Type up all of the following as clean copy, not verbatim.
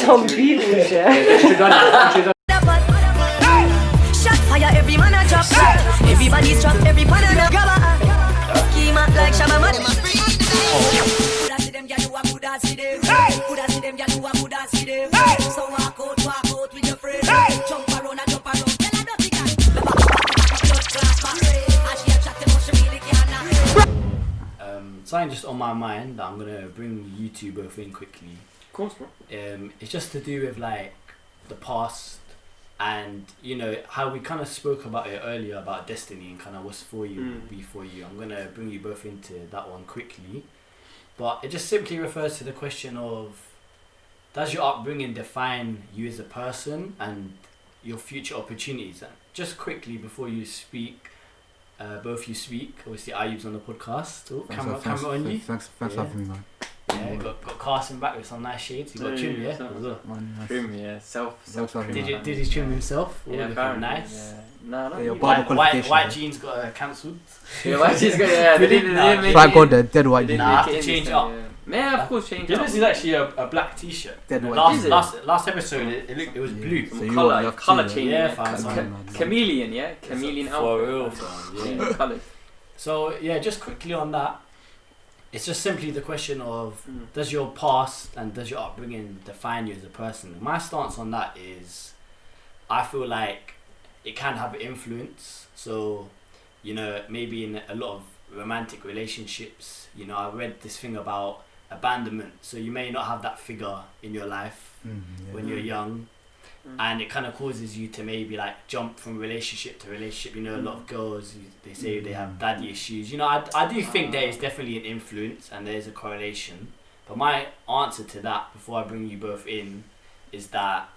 Some people, yeah. Shot fire, every man a drop shot. Everybody's drop, every pan and a grabber. Schema like Shabba man. Coulda see them, gyal, you a coulda see them. Coulda see them, gyal, you a coulda see them. So walk out with your friend. Jump around and jump around. Tell her dirty girl. Something just on my mind that I'm gonna bring you two both in quickly. Of course, bro. It's just to do with like the past, and you know how we kind of spoke about it earlier about destiny and kind of what's for you will be for you. I'm gonna bring you both into that one quickly, but it just simply refers to the question of, does your upbringing define you as a person and your future opportunities? And just quickly before you speak, both you speak. Obviously, Ayub's on the podcast. Oh, camera on you. Thanks for having me, man. Yeah, got Carson back with some nice shades. You got trim, yeah, as well. Trim, yeah. Self trim. Did he trim himself? Yeah, looking nice. Yeah. No. Yeah, white jeans got cancelled. Yeah, white jeans got they didn't make it. I got the dead white jeans. Nah, I have to change up. Yeah, of course, change up. This is actually a black t-shirt. Dead white. Last episode it was blue. So Colour change. Yeah, fam. Chameleon, yeah? Chameleon outfit. For real, fam. Yeah. Colours. So yeah, just quickly on that, it's just simply the question of does your past and does your upbringing define you as a person? My stance on that is, I feel like it can have an influence. So, you know, maybe in a lot of romantic relationships, you know, I read this thing about abandonment. So you may not have that figure in your life when you're young, and it kind of causes you to maybe like jump from relationship to relationship. You know, a lot of girls, they say they have daddy issues. You know, I do think there is definitely an influence and there is a correlation. But my answer to that, before I bring you both in, is that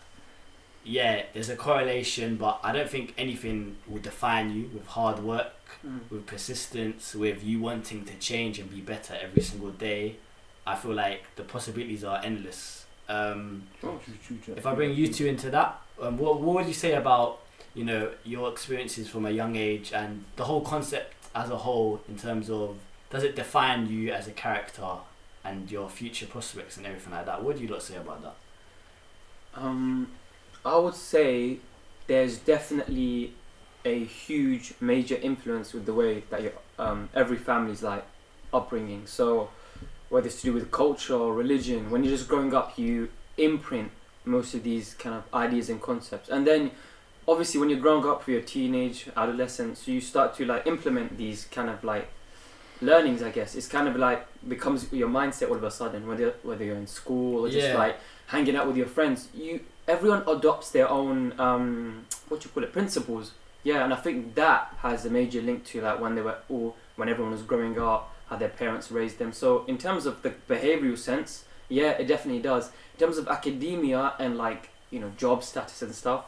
yeah, there's a correlation, but I don't think anything will define you with hard work, with persistence, with you wanting to change and be better every single day. I feel like the possibilities are endless. If I bring you two into that, what would you say about, you know, your experiences from a young age and the whole concept as a whole, in terms of, does it define you as a character and your future prospects and everything like that? What do you lot say about that? I would say there's definitely a huge major influence with the way that your every family's like upbringing. So whether it's to do with culture or religion, when you're just growing up, you imprint most of these kind of ideas and concepts, and then obviously when you're growing up for your teenage adolescence, you start to like implement these kind of like learnings. I guess it's kind of like becomes your mindset all of a sudden, whether you're in school or just like hanging out with your friends. Everyone adopts their own principles. Yeah, and I think that has a major link to like when everyone was growing up, how their parents raised them. So in terms of the behavioural sense, yeah, it definitely does. In terms of academia and like, you know, job status and stuff,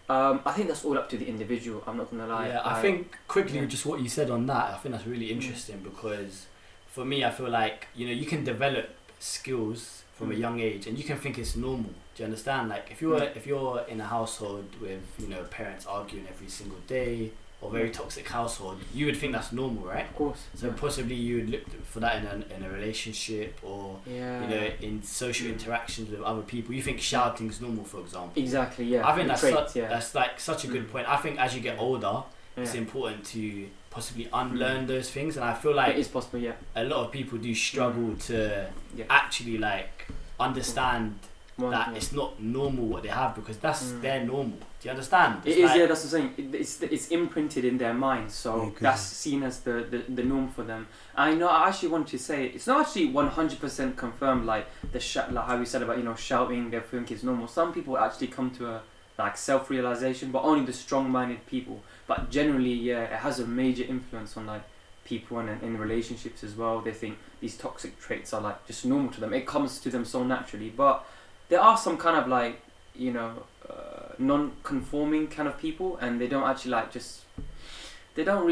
I think that's all up to the individual. I'm not gonna lie. Yeah, I think quickly just what you said on that, I think that's really interesting because for me, I feel like, you know, you can develop skills from a young age and you can think it's normal. Do you understand? Like if you're in a household with, you know, parents arguing every single day, or very toxic household, you would think that's normal, right? Of course. So possibly you would look for that in a relationship, or you know, in social interactions with other people. You think shouting is normal, for example. Exactly. Yeah. I think that's like such a good point. I think as you get older, it's important to possibly unlearn those things, and I feel like it is possible. Yeah. A lot of people do struggle to actually like understand that it's not normal what they have, because that's their normal. Do you understand? It is, yeah, that's what I'm saying. It's imprinted in their mind, so that's seen as the norm for them. I actually wanted to say, it's not actually 100% confirmed, like like how we said about, you know, shouting, they think it's normal. Some people actually come to a like self-realization, but only the strong-minded people. But generally, yeah, it has a major influence on like people and in relationships as well. They think these toxic traits are like just normal to them. It comes to them so naturally, but there are some kind of like, you know, non-conforming kind of people, and they don't actually like they don't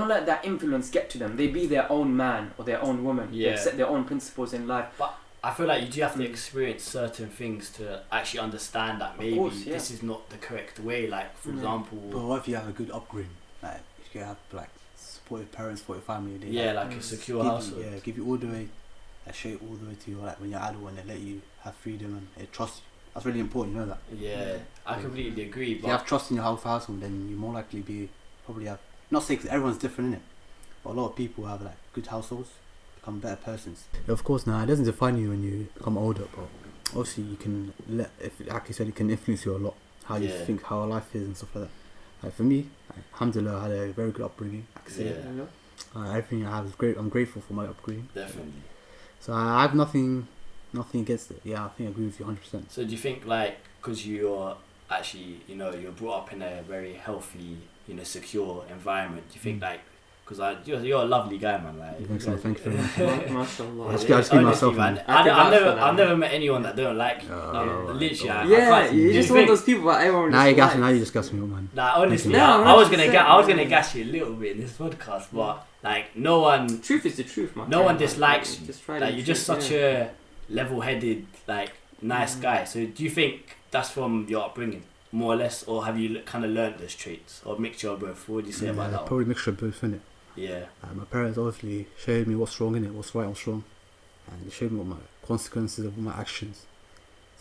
let that influence get to them. They be their own man or their own woman. They set their own principles in life. But I feel like you do have to experience certain things to actually understand that maybe this is not the correct way. Like for example, but what if you have a good upbringing? Like if you have like supportive parents, supportive family. They, Yeah, like a secure household. Yeah, give you all the way, show you all the way to you, like when you're adult and they let you have freedom and they trust you. That's really important, you know that. Yeah, I completely agree. If But you have trust in your household, then you more likely probably have, not say 'cause everyone's different, innit? But a lot of people have like good households, become better persons. Yeah, of course, now it doesn't define you when you become older, but obviously you can like you said, it can influence you a lot. How you think, how life is and stuff like that. Like for me, alhamdulillah, I had a very good upbringing. I can say everything I have is great. I'm grateful for my upbringing. Definitely. So I have nothing against it. Yeah, I think I agree with you 100%. So do you think like, because you're actually, you're brought up in a very healthy, secure environment, do you think like, because you're a lovely guy, man. Like, thank you very much. Mashallah. I speak myself, man. man. I've never met anyone that don't like you. Literally, I you just want those people that everyone. Now you discuss me, man. Nah, honestly, No, I was 100%, gonna gas you a little bit in this podcast, but like no one. Truth is the truth, man. No one dislikes you. Just try Like you're just such a level-headed, like nice guy. So do you think that's from your upbringing, more or less, or have you kind of learnt those traits, or a mixture of both? What do you say about that? Probably a mixture of both, innit? Yeah. My parents obviously showed me what's wrong in it, what's right, what's wrong, and they showed me what my consequences of my actions.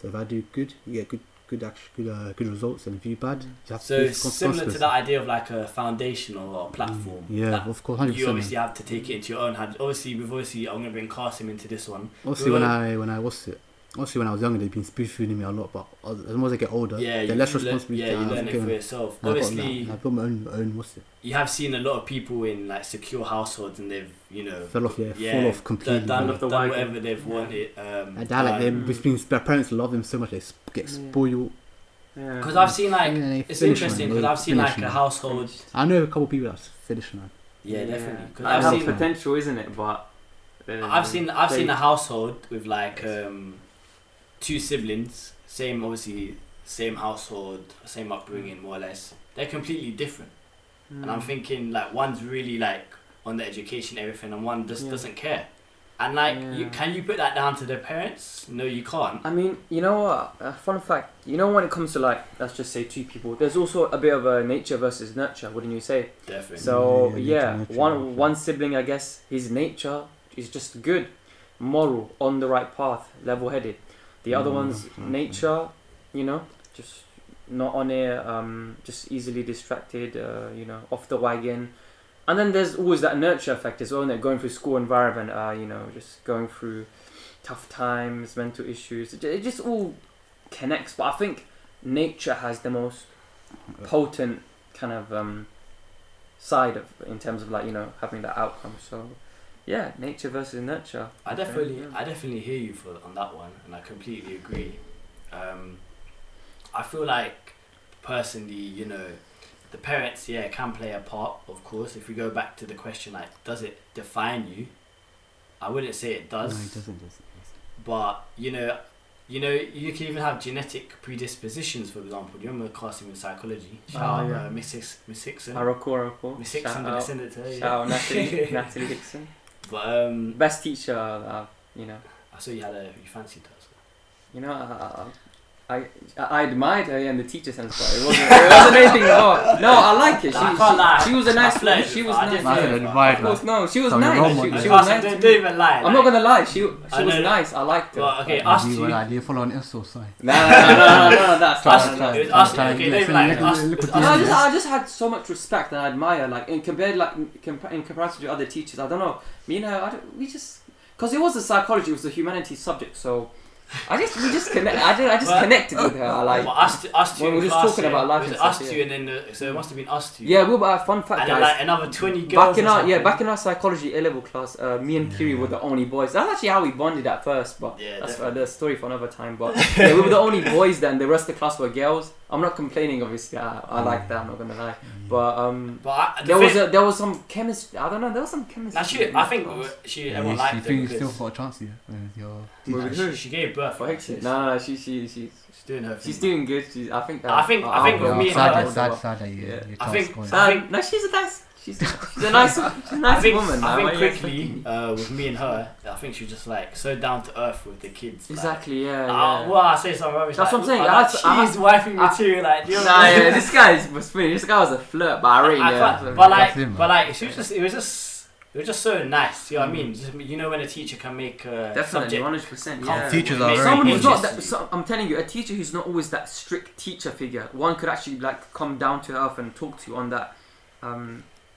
So if I do good, you get good results, and if you do bad, you have So to it's similar to that idea of like a foundation or a platform. Yeah, of course, 100%. You obviously have to take it into your own hands. Obviously, I'm gonna bring Qasim into this one. Obviously, when I was younger, they've been spoon-feeding me a lot, but as soon as I get older, they're less responsibility. Yeah, you learn it for yourself. Obviously, I've got my own you have seen a lot of people in like secure households, and they've fall off completely. Done whatever they've wanted. Their parents love them so much, they get spoiled. Because I've seen like it's interesting because I've seen like a household. I know a couple of people that's finished now. Yeah, definitely. Because I've seen potential, isn't it? But I've seen a household with like 2 siblings, same household, same upbringing, more or less. They're completely different, and I'm thinking like one's really like on the education, everything, and one just doesn't care. And like, can you put that down to their parents? No, you can't. I mean, you know what? Fun fact. When it comes to like, let's just say 2 people, there's also a bit of a nature versus nurture. Wouldn't you say? Definitely. So one sibling, I guess, his nature is just good, moral, on the right path, level-headed. The other one's nature, just not on it, just easily distracted, off the wagon. And then there's always that nurture effect as well, isn't it? Going through school environment, just going through tough times, mental issues. It just all connects. But I think nature has the most potent kind of side in terms of like, having that outcome. So yeah, nature versus nurture. I definitely hear you on that one, and I completely agree. I feel like personally, the parents, can play a part, of course. If we go back to the question, like, does it define you? I wouldn't say it does. No, it doesn't. But you can even have genetic predispositions. For example, do you remember Qasim in psychology? Shout out Miss Hickson. Arako. Miss Hickson, I'm gonna send it to her. Shout out Natalie Hickson. But best teacher that I saw you fancied her. I admired her in the teacher sense, but it wasn't anything. No, I like it. She was a nice. She was nice. Of course, no, she was nice. She was nice. Don't even lie. I'm not gonna lie. She was nice. I liked her. Well, okay, ask you. Do you follow on Insta? Sorry. No, that's okay, don't even lie. I just had so much respect and I admire, like in comparison to other teachers. I don't know. Because it was a psychology, it was a humanities subject, so. I just connected with her. Us two. When we were just talking about life and stuff. Us two, and then so it must have been us two. Yeah, but fun fact, and guys. And like another 20 girls. Back in our psychology A-level class, me and Kiri were the only boys. That's actually how we bonded at first, but that's the story for another time. But we were the only boys then. The rest of the class were girls. I'm not complaining, obviously. I like that. I'm not gonna lie. But there was some chemistry. I don't know. There was some chemistry. I think everyone liked her. You still got a chance here. She gave birth. No, she's doing her thing. She's doing good. I think with me and her. Sad. I think no, she's She's a nice I think, woman. I man. Why think are you quickly expecting- with me and her, I think she was just like so down to earth with the kids. Like, Exactly. Yeah. well, I say something rubbish. That's like, what I'm saying. Like, she's wifey material. Like, do you know what Nah, I mean? yeah, this guy was funny. This guy was a flirt, but I rate I him. can't- but like, That's him, man. but like, she was just, it was just so nice. You know what I mean? Just, you know when a teacher can make a Definitely, subject 100%. come Yeah. Teachers make are very Someone who's interesting. not that. So, I'm telling you, a teacher who's not always that strict teacher figure. One could actually like come down to earth and talk to you on that,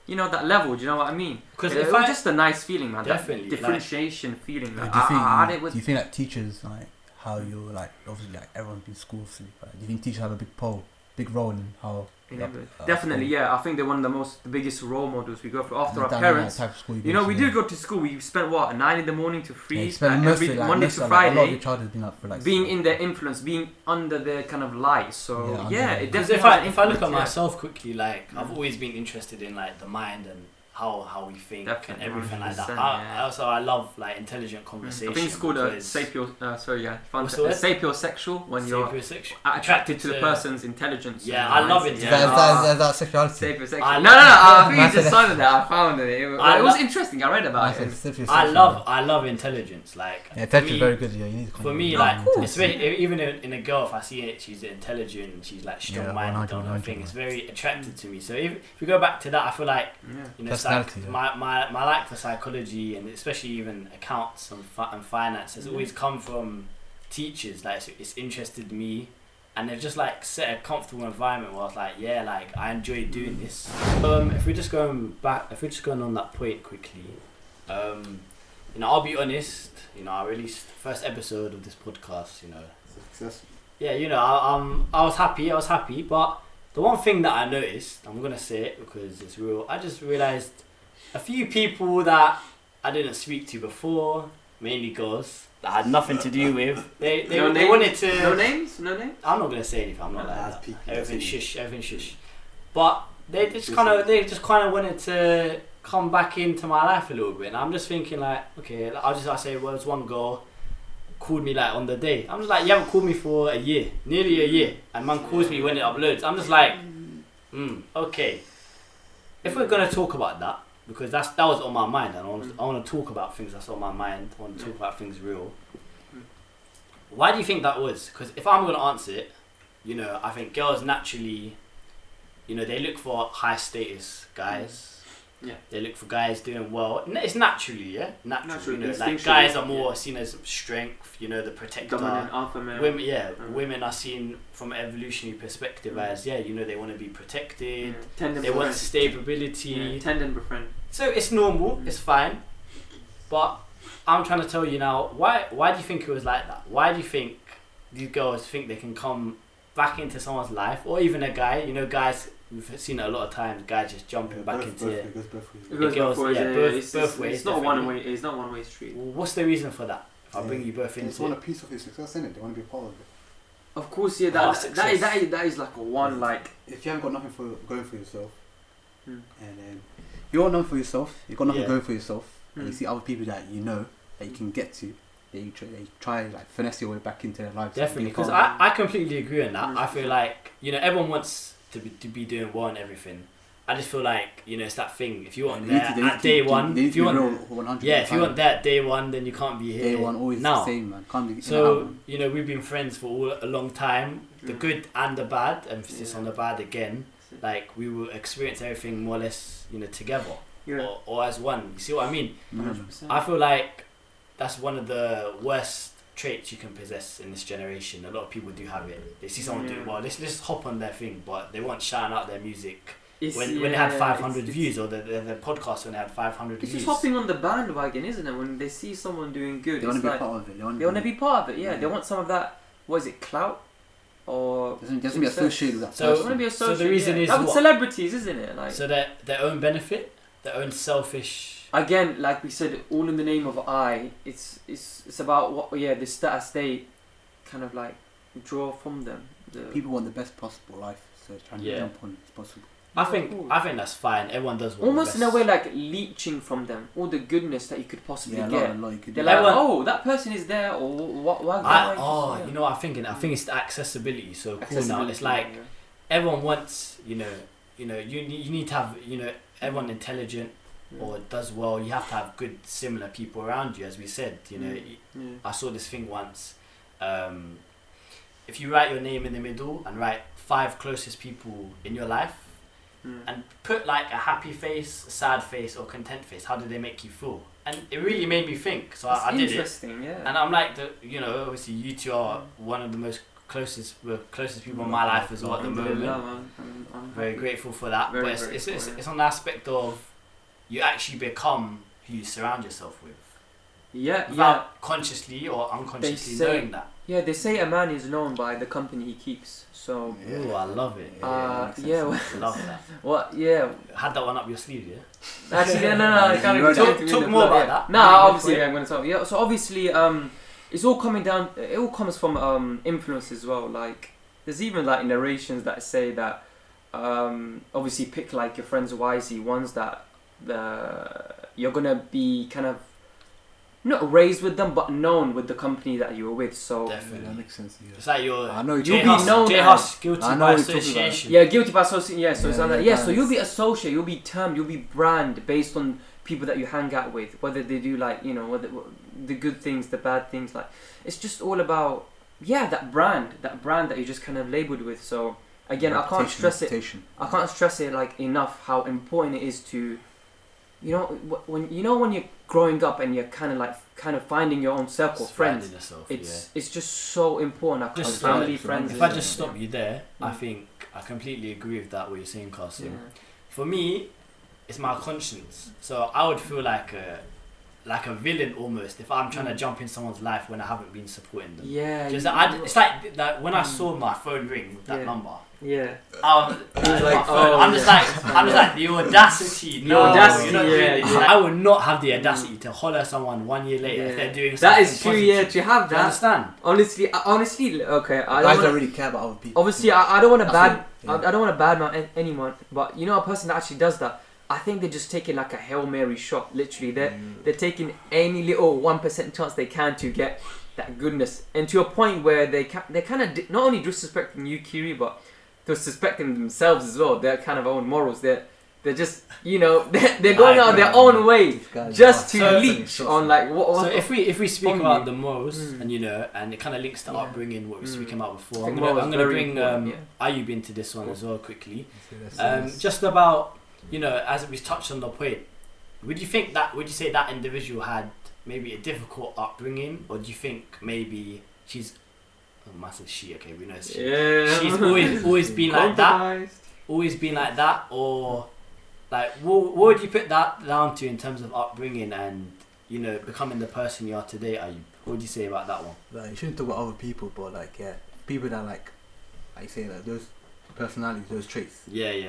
you know, that level. Do you know what I mean? Because It if was I just a nice feeling, man. Definitely, That differentiation feeling. Do Like, you think? I had it with Do you think that teachers like how you're like obviously like everyone's been school sleep? Right? Do you think teachers have a big role in how? definitely, yeah. I think they're one of the biggest role models we go through after our That parents. type of school You know, we do do go to school. We spent what 9 in the morning to 3, Yeah, you spend most of it, like, Monday most to of, like, a lot of Friday, your childhood has been up for like being in their influence, being under their kind of light. So Yeah, yeah, under it Because definitely. if I look at influence, yeah. myself quickly, like I've always been interested in like the mind and how we think Definitely, and everything like that. 100%, I yeah. also I love like intelligent conversation. I think it's called a because sapio. Sorry, yeah, What's the word? sapiosexual when you're sapiosexual. attracted to the person's intelligence. Yeah, and I love mindset. it. Is Yeah. that, is that sexuality? Sapiosexual. I No, I think you That's just it. cited that. I found it. It I was lo- interesting. I read about it. I love intelligence. Like Yeah, for tech is me- very good. Yeah, you need to For me, No, like, of course. especially even in a girl, if I see it, she's intelligent, she's like strong-minded on her 100%. thing. It's very attractive to me. So if we go back to that, I feel like Yeah. you know, Personality, yeah. my like for psychology and especially even accounts and finance has always come from teachers. Like it's interested me, and they've just like set a comfortable environment where I was like, yeah, like I enjoy doing this. If we're just going on that point quickly, you know, I'll be honest. You know, I released the first episode of this podcast. You know, Success. yeah, you know, I was happy, but the one thing that I noticed, I'm gonna say it because it's real. I just realized a few people that I didn't speak to before, mainly girls that I had nothing to do with. They wanted to. No names. No names. I'm not gonna say anything. I'm not like That's that. peak. Everything shush. But they just kind of wanted to come back into my life a little bit, and I'm just thinking like, okay, I say, well, there's one girl called me like on the day. I'm just like, you haven't called me for a year, nearly a year, and man calls me when it uploads. I'm just like, okay. If we're gonna talk about that, because that was on my mind, and I want to talk about things that's on my mind. I want to talk about things real. Why do you think that was? Because if I'm gonna answer it, you know, I think girls naturally, you know, they look for high status guys. Yeah. They look for guys doing well. It's naturally, yeah, Natural, You know, like instinctually, guys are more seen as strength. You know, the protector. Dominant alpha male. Women, women are seen from an evolutionary perspective as you know, they want to be protected. Tendon They want befriend. stability. Yeah, tendon befriend. So it's normal, it's fine. But I'm trying to tell you now, why do you think it was like that? Why do you think these girls think they can come back into someone's life, or even a guy? You know, guys, we've seen it a lot of times, guys just jumping back into it. It goes both ways. It goes girls, both ways. yeah, Yeah, both ways, It's not definitely. one way. It's not one way street. What's the reason for that? If I bring you both They just into want a it. piece of your success, innit? They want to be part of it. Of course, yeah. Success. That is like a one like. If you haven't got nothing for going for yourself, Hmm. and then you want nothing for yourself, you've got nothing Yeah. going for yourself, and you Hmm. see other people that you know that you can get to, that you try like finesse your way back into their lives. Definitely, Be because part of I completely agree on that. Mm. I feel like, you know, everyone wants to be doing well and everything. I just feel like, you know, it's that thing. If you it. want They need there to- they need at to day be- one, they need if to you be want, real 100%. yeah, if you want that day one, then you can't be here. day one, always now. the same, man. Can't be in and So, out. you know, we've been friends for a long time. The Mm. good and the bad, emphasis Yeah. on the bad again. That's it. Like, we will experience everything more or less, you know, together. Yeah. Or as one. You see what I mean? 100%. I feel like that's one of the worst traits you can possess in this generation. A lot of people do have it. They see someone doing well, let's just hop on their thing, but they want shouting out their music when they had 500 views, or the podcast when they had 500 It's views. just hopping on the bandwagon, isn't it? When they see someone doing good, They want it's to be like, part of it. they want to be part of it. Yeah, Yeah. they want some of that. What is it? Clout or Doesn't be success? associated with that So- They person. want to be So associated. the reason is like with what? celebrities, isn't it? Like So their own benefit, their own selfish. again, like we said, all in the name of I. It's about what the status they kind of like draw from them. People want the best possible life, so they're trying to Yeah. jump on as possible. I think that's fine. Everyone does want almost the in a best. way like leeching from them all the goodness that you could possibly Yeah, get. a lot you could They're do. like, Everyone- oh, that person is there, or why? You know what I'm thinking? I think it's the accessibility. So cool now. It's Accessibility, like yeah. everyone wants, you need to have, you know, everyone intelligent or does well, you have to have good similar people around you, as we said. You know, I saw this thing once. If you write your name in the middle and write 5 closest people in your life and put like a happy face, a sad face, or content face, how do they make you feel? And it really made me think. So I did it. Interesting, yeah. And I'm like, you know, obviously you two are one of the most closest people in my life as well at the moment. I'm very grateful for that. Very, but very it's on the aspect of you actually become who you surround yourself with. Without consciously or unconsciously knowing that. Yeah, they say a man is known by the company he keeps. So. Ooh, I love it. Love that. What? Yeah. Had that one up your sleeve, yeah? Actually, no. I can't talk more about that. No, obviously I'm going to talk. Yeah, so obviously, it's all coming down. It all comes from influence as well. Like, there's even like narrations that say that, obviously pick like your friends wisely, ones that you're gonna be kind of not raised with them, but known with the company that you were with. So definitely that makes sense. Yeah. It's like you'll be known guilty by association. Yeah, guilty by association. Yeah, so it's like that. Yeah, so nice. you'll be associated, you'll be termed, you'll be brand based on people that you hang out with, whether they do like, you know, whether the good things, the bad things. Like, it's just all about that brand that you're just kind of labeled with. So again, I can't stress it like enough how important it is to, you know, when you're growing up and you're kind of finding your own circle of friends. It's just so important. Just family, friends. If I just stop you there, I think I completely agree with that what you're saying, Carson. Yeah. For me, it's my conscience. So I would feel like a villain almost if I'm trying to jump in someone's life when I haven't been supporting them. Yeah. It's like when I saw my phone ring with that number. Yeah. I'm just like the audacity. The audacity. I would not have the audacity to holler at someone 1 year later if they're doing something. That is true. Yeah. To have that. Understand? Honestly. Okay. Guys don't really care about other people. Obviously, I don't want to I don't want to badmouth anyone, but you know, a person that actually does that, I think they're just taking like a Hail Mary shot. Literally, they're taking any little 1% chance they can to get that goodness, and to a point where they're kind of not only disrespecting you, Kiri, but they're suspecting themselves as well. Their kind of own morals. They're just, you know, they're going out their own way just to leech on like what. So if we speak about the morals and, you know, and it kind of links to upbringing what we were speaking about before. I'm gonna bring Ayub into this one as well quickly. Just about, you know, as we touched on the point, would you say that individual had maybe a difficult upbringing, or do you think maybe she's a massive she? Okay, we know she's always been like that, or like what would you put that down to in terms of upbringing and, you know, becoming the person you are today? What would you say about that one? Like, you shouldn't talk about other people, but like people that like say like those personalities, those traits,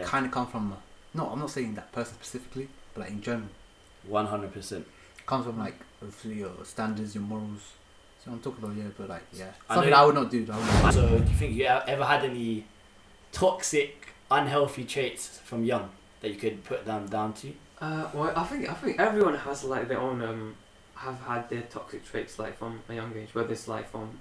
kind of come from. No, I'm not saying that person specifically, but like in general. 100%. Comes from like obviously your standards, your morals. So I'm talking about but like something I would not do. So do you think you ever had any toxic, unhealthy traits from young that you could put them down to? Well, I think everyone has like their own have had their toxic traits like from a young age, whether it's like from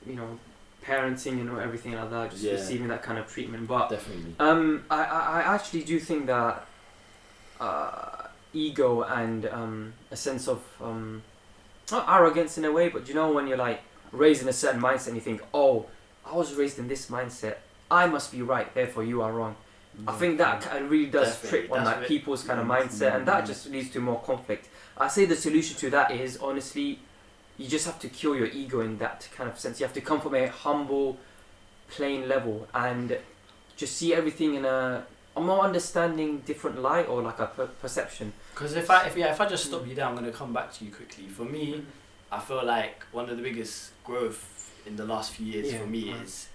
you know, parenting and everything like that, just receiving that kind of treatment. But definitely, I actually do think that ego and a sense of not arrogance in a way, but you know, when you're like raised in a certain mindset and you think, oh, I was raised in this mindset, I must be right, therefore you are wrong. I think that kind of really does trick on like people's kind of mindset, and that just leads to more conflict. I say the solution to that is, honestly, you just have to kill your ego in that kind of sense. You have to come from a humble, plain level and just see everything in a more understanding, different light, or like a perception. Because if I just stop you there, I'm going to come back to you quickly. For me, I feel like one of the biggest growth in the last few years for me is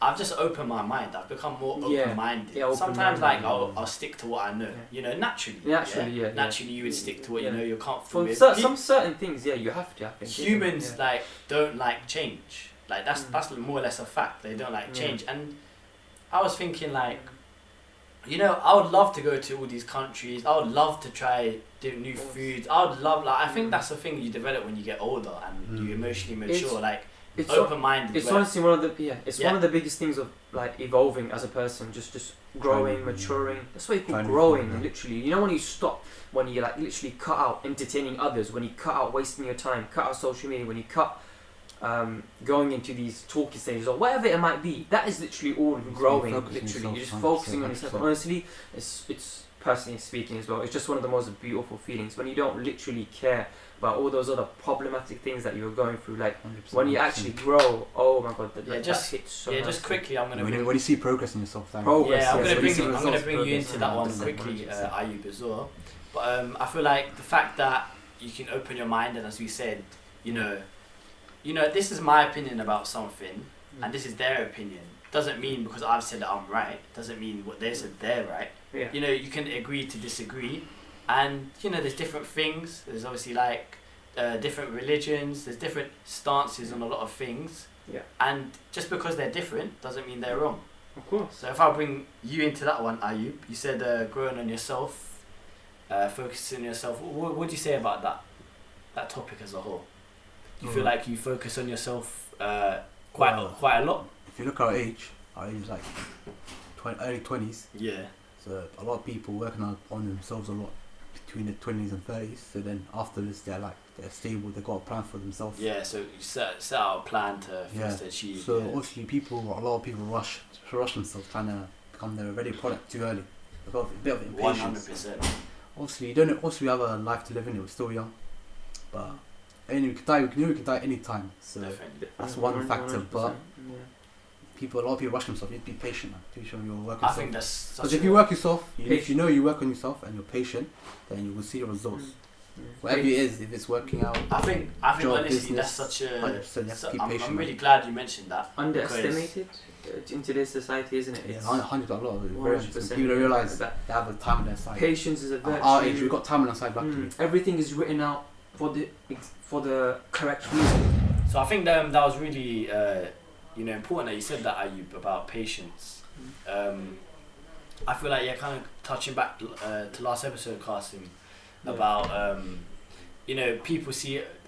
I've just opened my mind. I've become more open-minded. Sometimes like I'll stick to what I know. You know, naturally. Naturally, you would stick to what you know you're comfortable with. Some certain things, you have to. I think humans like don't like change. Like that's more or less a fact. They don't like change. And I was thinking like, you know, I would love to go to all these countries. I would love to try new foods. I would love I think that's the thing you develop when you get older and you emotionally mature. Like, it's open-minded. It's honestly one of one of the biggest things of like evolving as a person, just growing, maturing. That's why you call growing, literally. You know, when you stop, when you like literally cut out entertaining others, when you cut out wasting your time, cut out social media, when you cut going into these talking stages or whatever it might be, that is literally all growing. Literally, you're just focusing on yourself. Honestly, it's personally speaking as well, it's just one of the most beautiful feelings when you don't literally care about all those other problematic things that you're going through. Like when you actually grow, oh my god, that hits so much. Just quickly, I'm gonna. When you see progress in yourself, I'm gonna bring you into that one quickly, Ayub as well. But I feel like the fact that you can open your mind, and as we said, you know, this is my opinion about something, and this is their opinion. Doesn't mean because I've said that I'm right. Doesn't mean what they said they're right. Yeah. You know, you can agree to disagree, and you know, there's different things. There's obviously like different religions. There's different stances on a lot of things. Yeah. And just because they're different doesn't mean they're wrong. Of course. So if I bring you into that one, Ayub, you said growing on yourself, focusing on yourself. What would you say about that topic as a whole? Do you feel like you focus on yourself quite a lot? If you look at our age is like early 20s. Yeah. So a lot of people working on themselves a lot between the 20s and 30s. So then after this, they're stable. They got a plan for themselves. Yeah. So you set out a plan to achieve. So obviously, a lot of people rush themselves, trying to become their ready product too early. They've got a bit of impatience. 100%. Obviously, you don't. Also, we have a life to live in. We're still young, but we could die any time. So definitely. That's one factor. But a lot of people rush themselves. You need to be patient, man. To be sure you're working. I think that's because if you work yourself, if you know you work on yourself and you're patient, then you will see the results. Whatever it is, if it's working out. I think job, honestly, business, that's such a. 100%, you have to keep patient, I'm really glad you mentioned that. Underestimated in today's society, isn't it? Yeah, 100 a lot. People don't realise that they have a time on their side. Patience is a virtue. At our age, we've got time on our side. Luckily, everything is written out for the correct reason. So I think that was really important that you said that, Ayub, about patience. I feel like kind of touching back to last episode, Qasim, about people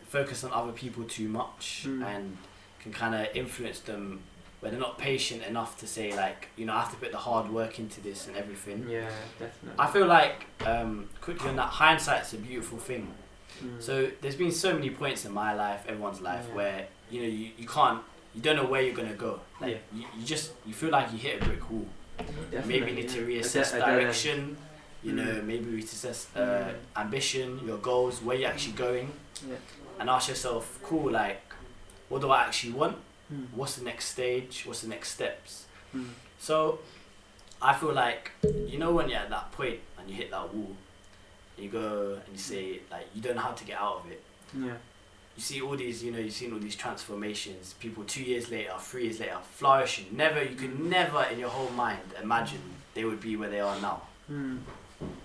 focus on other people too much and can kind of influence them where they're not patient enough to say like, I have to put the hard work into this and everything. Yeah, definitely. I feel like quickly on that, hindsight's a beautiful thing. So there's been so many points in my life, everyone's life, where you don't know where you're gonna go. Like you feel like you hit a brick wall. Definitely, maybe you need to reassess direction. Maybe reassess ambition, your goals, where you're actually going, and ask yourself, cool, like, what do I actually want? What's the next stage? What's the next steps? So I feel like when you're at that point and you hit that wall, you go and you say like you don't know how to get out of it. Yeah. You see all these, you've seen all these transformations. People 2 years later, 3 years later, flourishing. You could never in your whole mind imagine they would be where they are now.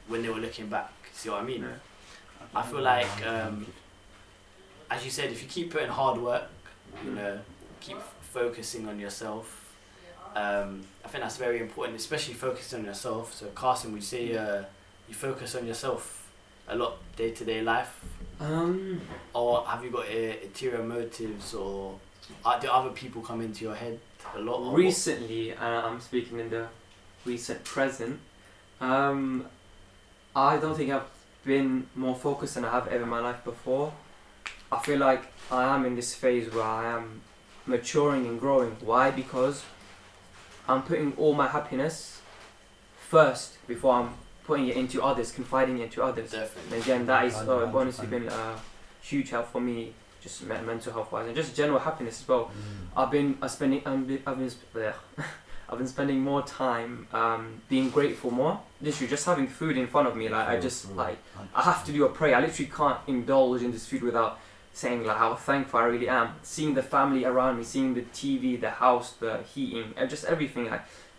When they were looking back, see what I mean? Yeah. I feel like, as you said, if you keep putting hard work, keep focusing on yourself. I think that's very important, especially focusing on yourself. So, Carson, would you say you focus on yourself a lot day-to-day life? Or have you got ulterior motives, or do other people come into your head a lot? Recently, I'm speaking in the recent present, I don't think I've been more focused than I have ever in my life before. I feel like I am in this phase where I am maturing and growing. Why? Because I'm putting all my happiness first before I'm putting it into others, confiding it into others. Definitely. And again, that is honestly been a huge help for me, just mental health wise and just general happiness as well. I've been spending more time being grateful more. Literally just having food in front of me, like I have to do a prayer. I literally can't indulge in this food without saying like how thankful I really am. Seeing the family around me, seeing the TV, the house, the heating, and just everything.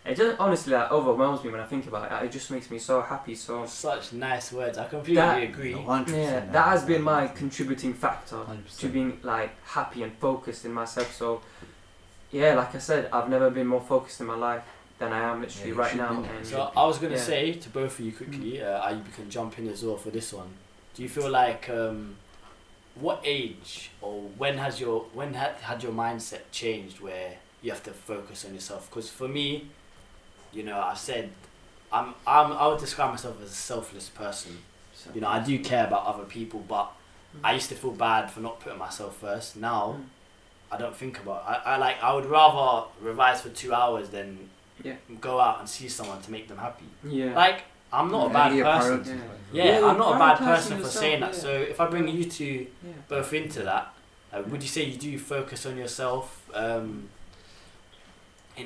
It just honestly overwhelms me when I think about it. It just makes me so happy. So such nice words. I completely agree. 100%, that has been my contributing factor 100%. to being like happy and focused in myself. So yeah, like I said, I've never been more focused in my life than I am literally right now. And so I was gonna say to both of you quickly, you can jump in as well for this one. Do you feel like what age or when had your mindset changed where you have to focus on yourself? Because for me, you know, I said I would describe myself as a selfless person. You know, I do care about other people, but I used to feel bad for not putting myself first. Now, I don't think about it. I would rather revise for 2 hours than go out and see someone to make them happy. Yeah. Like, I'm not a bad person. I'm not a bad person for saying that. So if I bring you two both into that, would you say you do focus on yourself in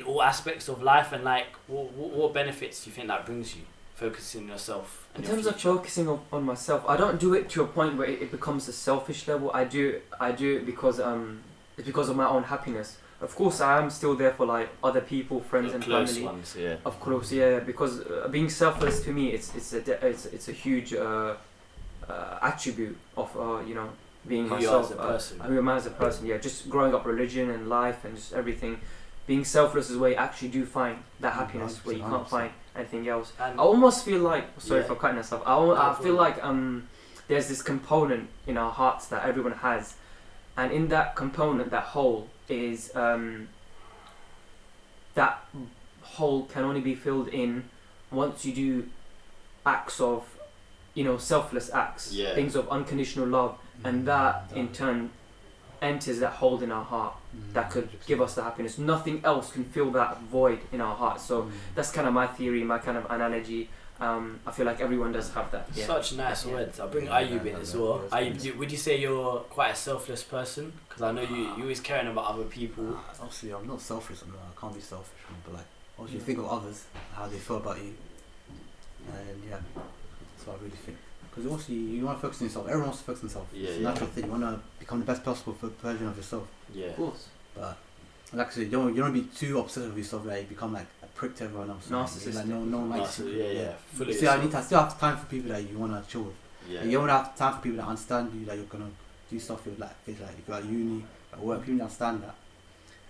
all aspects of life? And like, what benefits do you think that brings you, focusing on yourself? In terms of focusing on myself, I don't do it to a point where it becomes a selfish level. I do it because it's because of my own happiness. Of course, I am still there for like other people, friends and family. Ones, Of course, because being selfless to me, it's a huge attribute of you know, being myself. Who am I as a person? Yeah, just growing up, religion and life and just everything. Being selfless is where you actually do find that happiness, where you can't find anything else. And I almost feel like, sorry for cutting myself. I feel like there's this component in our hearts that everyone has, and in that component, that hole is that hole can only be filled in once you do acts of, you know, selfless acts, things of unconditional love, and that in turn enters that hole in our heart that could give us the happiness. Nothing else can fill that void in our heart. So that's kind of my theory, my kind of analogy. I feel like everyone does have that. Such nice words. I'll bring Ayub in as well. Ayub, would you say you're quite a selfless person? Because I know you always caring about other people. Obviously, I'm not selfish. I can't be selfish, but like, obviously, you think of others, how they feel about you, and that's what I really think. Because also you want to focus on yourself. Everyone wants to focus on themselves. It's a natural thing. You want to become the best possible version of yourself. Yeah. Of course. But like I said, you don't want to be too obsessed with yourself that you become like a prick to everyone else. Narcissistic. Like no one likes you. Fully. See, I still have time for people that you want to chill with. Yeah. You don't have time for people that understand you, that you're gonna do stuff with, like if you're at uni, at work, people understand that.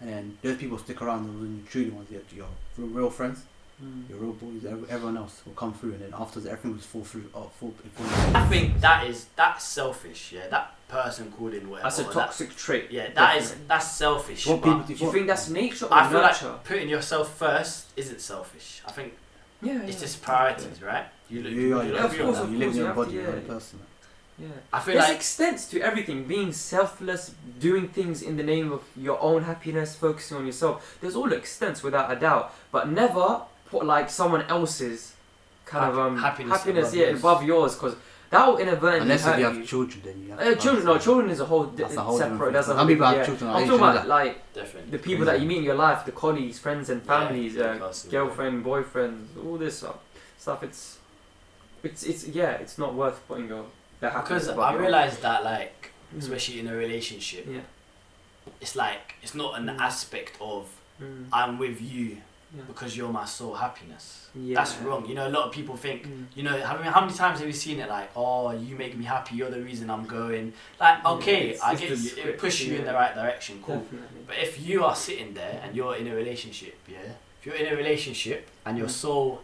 And then those people stick around, and when you truly want to get your real friends. Your real boys, everyone else will come through, and then afterwards everything will fall through. I think that's selfish. Yeah, that person called in whatever. That's a toxic trait. Yeah, that's selfish. Do you think that's nature or I feel nurture? like putting yourself first isn't selfish. I think it's just priorities, right? You live in your body, you're a person. Yeah, I feel there's like extents to everything. Being selfless, doing things in the name of your own happiness, focusing on yourself. There's all extents without a doubt, but never put like someone else's kind of happiness above yours, because that will inadvertently unless hurt you have children, then you have children is a whole separate. That's some people have children. I'm talking about like definitely the people that you meet in your life, the colleagues, friends and families, girlfriend, boyfriend, all this stuff. It's not worth putting your happiness because above I your realised that like especially in a relationship, it's like it's not an aspect of I'm with you because you're my sole happiness. That's wrong. You know, a lot of people think, you know, how many times have you seen it like, oh, you make me happy, you're the reason I'm going. Like, okay, I get you, it pushes you in the right direction, cool. Definitely. But if you are sitting there and you're in a relationship, if you're in a relationship and your sole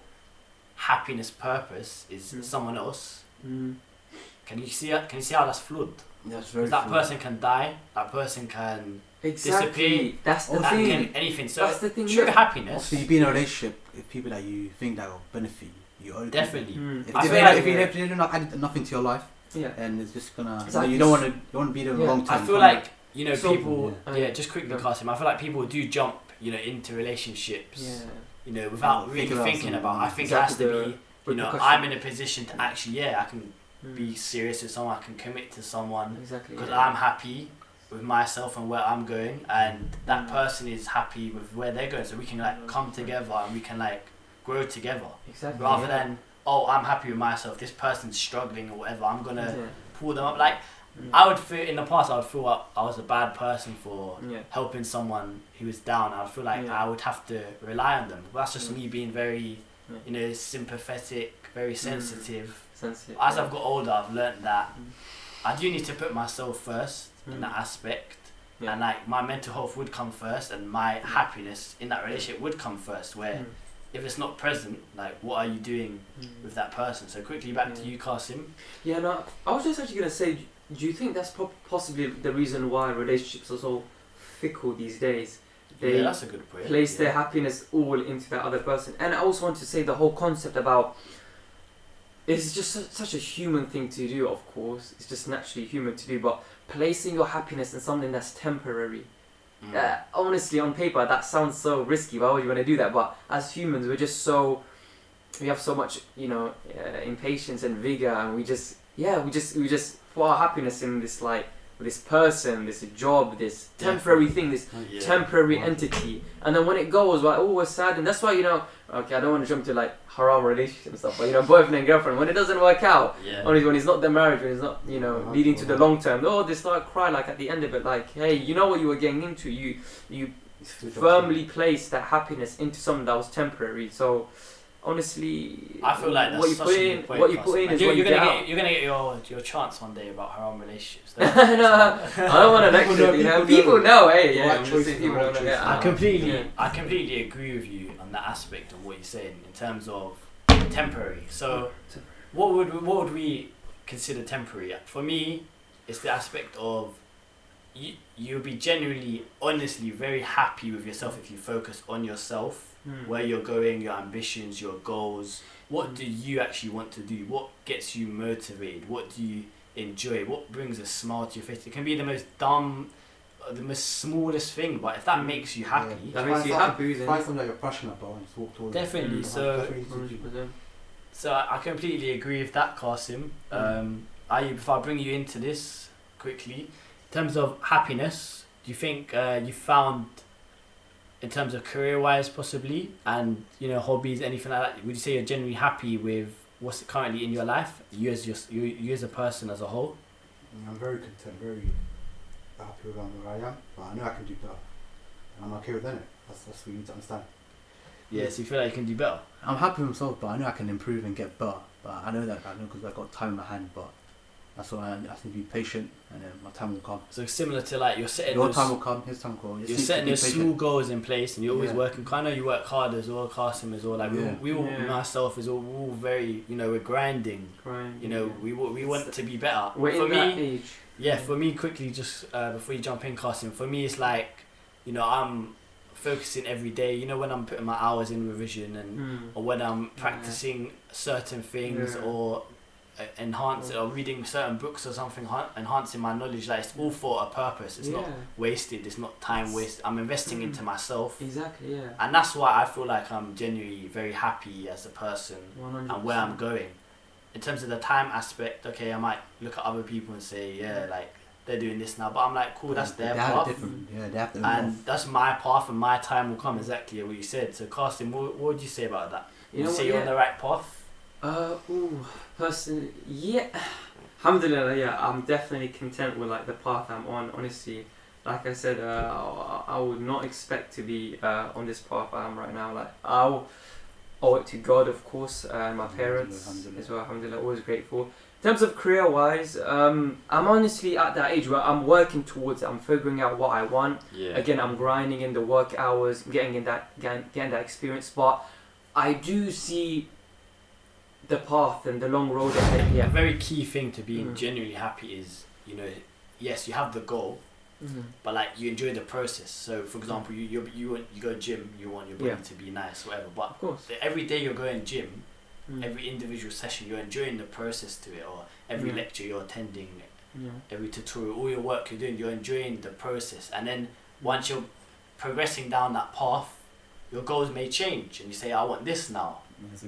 happiness purpose is someone else, can you see how that's flawed? That's very that person can die, that person can disappear. That's the thing. Anything. So that's the thing. True happiness. So you be in a relationship with people that you think that will benefit you. You owe definitely. If they do not add nothing to your life, and it's just gonna. You don't want to be there long term. I feel like you know people. Just quickly, Kasim. I feel like people do jump, you know, into relationships. You know, without really thinking about. I think it has to be. You know, I'm in a position to actually. I can be serious with someone. I can commit to someone. Exactly. Because I'm happy with myself and where I'm going, and that person is happy with where they're going, so we can like come together and we can like grow together. Exactly. Rather than I'm happy with myself, this person's struggling or whatever, I'm gonna pull them up. Like I would feel in the past, I would feel like I was a bad person for helping someone who was down. I would feel like I would have to rely on them. But that's just me being very, you know, sympathetic, very sensitive. As I've got older, I've learnt that I do need to put myself first in that aspect, and like my mental health would come first, and my happiness in that relationship would come first. Where if it's not present, like what are you doing with that person? So quickly back to you, Kasim. I was just actually gonna say, Do you think that's possibly the reason why relationships are so fickle these days? They that's a good point. place their happiness all into that other person. And I also want to say the whole concept about it's just such a human thing to do, of course. It's just naturally human to do, but placing your happiness in something that's temporary. Honestly, on paper, that sounds so risky. Why would you want to do that? But as humans, we have so much, impatience and vigor, and we just put our happiness in this this person, this job, this temporary thing, this temporary entity, and then when it goes, we're sad, and that's why okay, I don't want to jump to haram relationships and stuff, but boyfriend and girlfriend, when it doesn't work out, only when it's not the marriage, when it's not leading to the long term, they start crying at the end of it, hey, you know what you were getting into, you firmly placed that happiness into something that was temporary. So honestly, I feel like that's what you such put a in, good point, what you put in is what you get out. You're gonna get your chance one day about haram relationships. No, I don't want to lecture. People know. Hey, yeah, I completely agree with you on that aspect of what you're saying in terms of temporary. So, what would we consider temporary? For me, it's the aspect of you'll be genuinely, honestly, very happy with yourself if you focus on yourself. Where you're going, your ambitions, your goals. What do you actually want to do? What gets you motivated? What do you enjoy? What brings a smile to your face? It can be the most dumb, the most smallest thing, but if that makes you happy, that makes you happy. Find something that you're passionate about and just walk towards it. Definitely. So I completely agree with that, Qasim. If I bring you into this quickly, in terms of happiness, do you think you found, in terms of career-wise possibly, and hobbies, anything like that, would you say you're genuinely happy with what's currently in your life, you as a person as a whole? I'm very content, very happy with where I am, but I know I can do better, and I'm okay with it. That's what you need to understand. Yeah, so you feel like you can do better? I'm happy with myself, but I know I can improve and get better, but I know because I've got time in my hand, but that's why I have to be patient, and then my time will come. So similar to you're setting your time will come, his time will come. You're setting those small goals in place, and you're always working. I know you work hard as well, Qasim as well. We all, myself as well, we're all very, we're grinding. We want to be better. We're in that age. Yeah, for me, quickly, just before you jump in, Qasim, for me it's I'm focusing every day. When I'm putting my hours in revision, and or when I'm practicing certain things, or enhancing or reading certain books or something, enhancing my knowledge, it's all for a purpose. It's not wasted, it's not time wasted. I'm investing into myself. Exactly, yeah. And that's why I feel like I'm genuinely very happy as a person 100%. And where I'm going. In terms of the time aspect, okay, I might look at other people and say, they're doing this now, but I'm cool, that's their path. They have to and that's my path, and my time will come, exactly what you said. So Qasim, what would you say about that? Would you say you're on the right path? Personally, alhamdulillah, I'm definitely content with the path I'm on. Honestly, like I said, I would not expect to be on this path I am right now. I'll owe it to God, of course, and my parents as well. Alhamdulillah, always grateful. In terms of career-wise, I'm honestly at that age where I'm working towards it. I'm figuring out what I want. Again, I'm grinding in the work hours, getting that experience. But I do see the path and the long road ahead. A very key thing to being genuinely happy is, yes, you have the goal, but you enjoy the process. So for example, you go gym, you want your body to be nice, whatever. But of course, every day you're going gym, every individual session you're enjoying the process to it, or every lecture you're attending, every tutorial, all your work you're doing, you're enjoying the process. And then once you're progressing down that path, your goals may change, and you say, I want this now.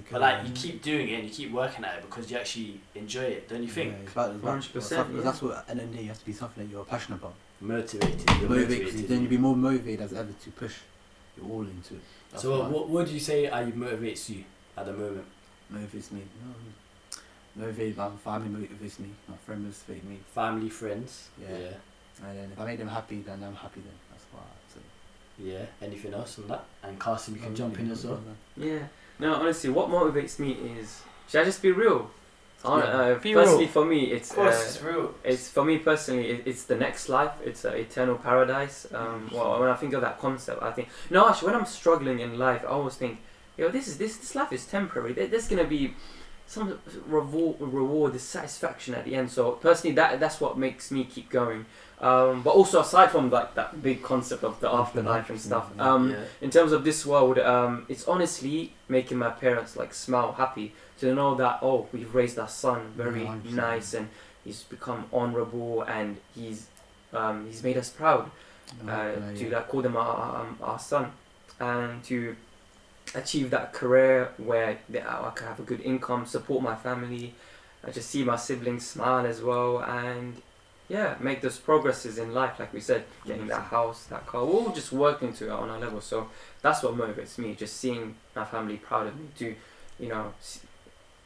But you keep doing it and you keep working at it because you actually enjoy it, don't you think? 100%. That's what at the end of the day, you have to be something that you're passionate about. Motivated. Then you'll be more motivated as ever to push you all into it. So what would you say motivates you at the moment? Motivates me. Motivated, my family motivates me. My friends motivate me. Family, friends. Yeah. And then if I make them happy, then I'm happy. Then that's why I say. Yeah. Anything else on that? And Qasim, you can jump in as well. Yeah. No, honestly, what motivates me is, should I just be real? Be personally, real. For me, it's of course it's real. It's for me personally, it's the next life. It's an eternal paradise. Well, when I think of that concept, I think actually, when I'm struggling in life, I always think, this life is temporary. There's gonna be some reward, the satisfaction at the end. So personally, that's what makes me keep going. But also aside from like that big concept of the afterlife and stuff, in terms of this world, it's honestly making my parents like smile, happy to know that we've raised our son very nice and he's become honourable and he's made us proud to like call them our son, and to achieve that career where I can have a good income, support my family, just see my siblings smile as well, and make those progresses in life, like we said, getting that house, that car, we're all just working to it on our level. So that's what motivates me, just seeing my family proud of me, to